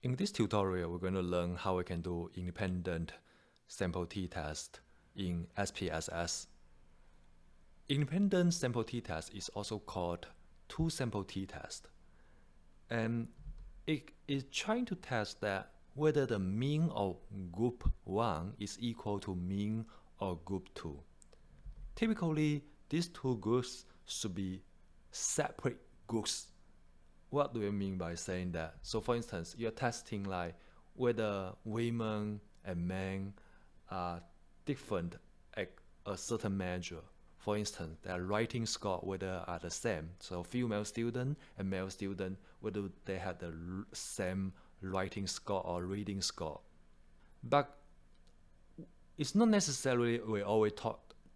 In this tutorial, we're going to learn how we can do independent sample t-test in SPSS. Independent sample t-test is also called two-sample t-test, and it is trying to test that whether the mean of group 1 is equal to mean of group 2. Typically, these two groups should be separate groups. What do you mean by saying that? So for instance, you're testing like whether women and men are different at a certain measure. For instance, their writing score whether are the same. So female student and male student, whether they have the same writing score or reading score. But it's not necessarily we always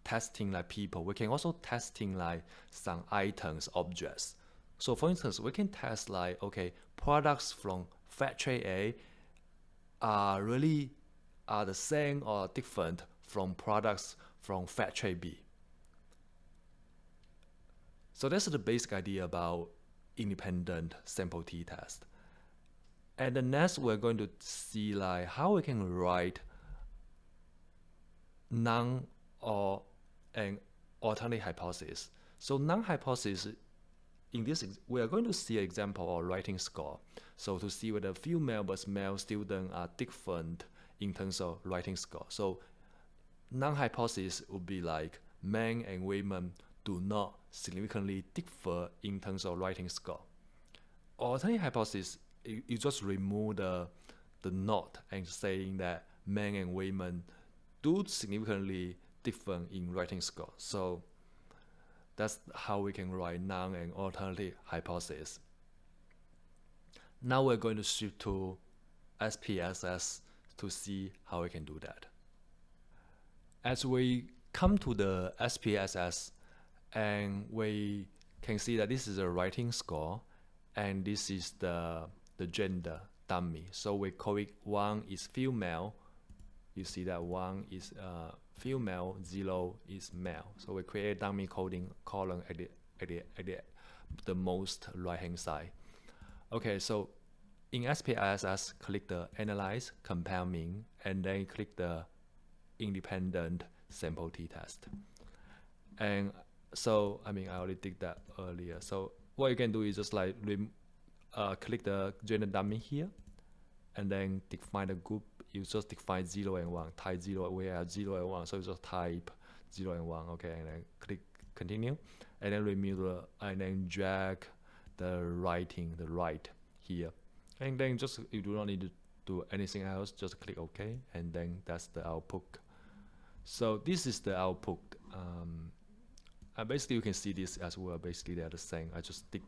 testing like people. We can also testing like some items, objects. So for instance, we can test like, okay, products from factory A are the same or different from products from factory B. So that's the basic idea about independent sample t-test. And the next we're going to see like how we can write Null or an alternate hypothesis. So Null hypothesis, in this, we are going to see an example of writing score. So to see whether female versus male students are different in terms of writing score. So Null hypothesis would be like men and women do not significantly differ in terms of writing score. Alternate hypothesis, you just remove the not and saying that men and women do significantly differ in writing score. So that's how we can write Null and alternative hypothesis. Now we're going to shift to SPSS to see how we can do that. As we come to the SPSS, and we can see that this is a writing score, and this is the gender dummy. So we call it 1 is female. You see that 1 is female, 0 is male. So we create a dummy coding column at the most right hand side. Okay, so in SPSS, click the Analyze, Compare Mean, and then click the Independent Sample t-test. And so, I already did that earlier. So what you can do is just like click the gender dummy here, and then define the group. You just define 0 and 1, type 0, we have 0 and 1, so you just type 0 and 1, okay, and then click continue, and then remove and then drag the right here, and then just, you do not need to do anything else, just click OK, and then that's the output. So this is the output. Basically you can see this as well, basically they're the same. I just did,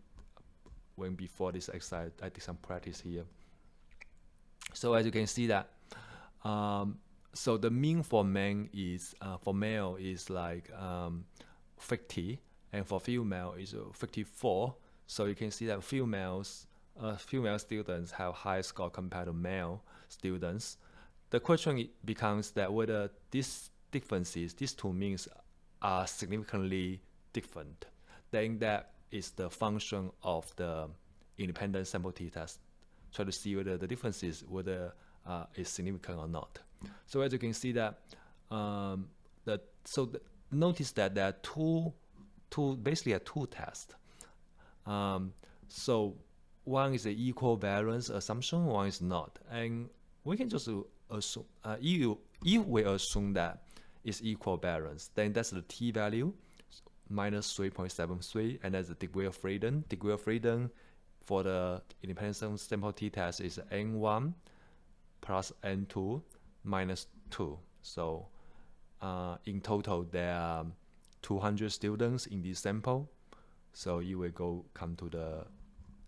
when before this exercise, I did some practice here. So as you can see that, so the mean for men is, for male is like 50, and for female is 54. So you can see that female students have high score compared to male students. The question becomes that whether these differences, these two means are significantly different. Then that is the function of the independent sample t-test. Try to see whether the differences whether is significant or not. So as you can see that notice that there are basically two tests. So one is the equal variance assumption, one is not, and we can just assume if we assume that it's equal variance, then that's the t-value minus 3.73, and that's the degree of freedom. Degree of freedom for the independent sample t-test is n1 plus n2 minus 2. So in total there are 200 students in this sample. So you will come to the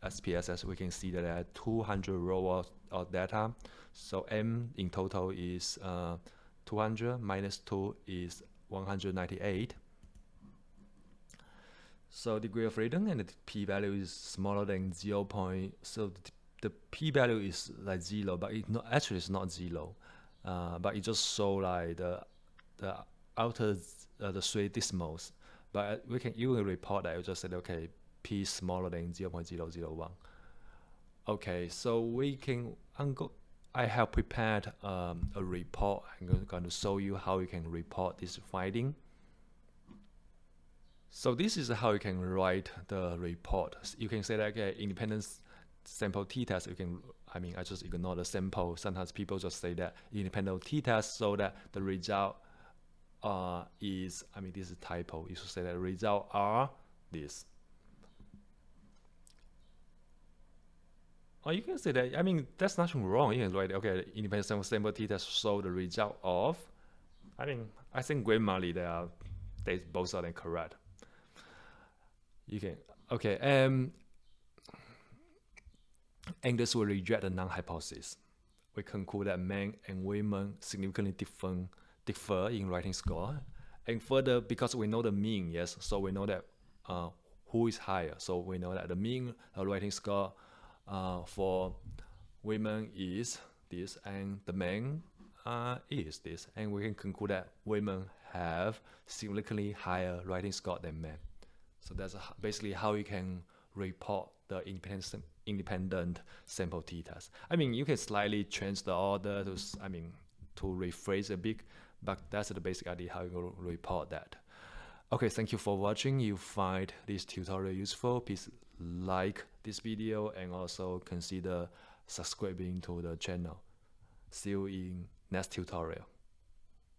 SPSS, we can see that there are 200 rows of data. So m in total is 200 minus 2 is 198. So degree of freedom, and the p-value is smaller than 0. So the p-value is like 0, but it not actually it's not 0. But it just show like the outer the 3 decimals. But you will report that you just said okay, p is smaller than 0.001. Okay, so I have prepared a report. I'm going to show you how you can report this finding. So this is how you can write the report. You can say that, okay, independent sample t-test, I just ignore the sample. Sometimes people just say that independent t-test, so that the result is, this is typo. You should say that the result are this. Or you can say that, that's nothing wrong. You can write, okay, independent sample t-test show the result of, I think grammarly they both are then correct. You can, okay, and this will reject the null hypothesis. We conclude that men and women significantly differ in writing score. And further, because we know the mean, yes, so we know that who is higher. So we know that the mean writing score for women is this, and the men is this. And we can conclude that women have significantly higher writing score than men. So that's basically how you can report the independent sample t-test. You can slightly change the order to rephrase a bit, but that's the basic idea how you report that. Okay, thank you for watching. You find this tutorial useful, please like this video and also consider subscribing to the channel. See you in next tutorial.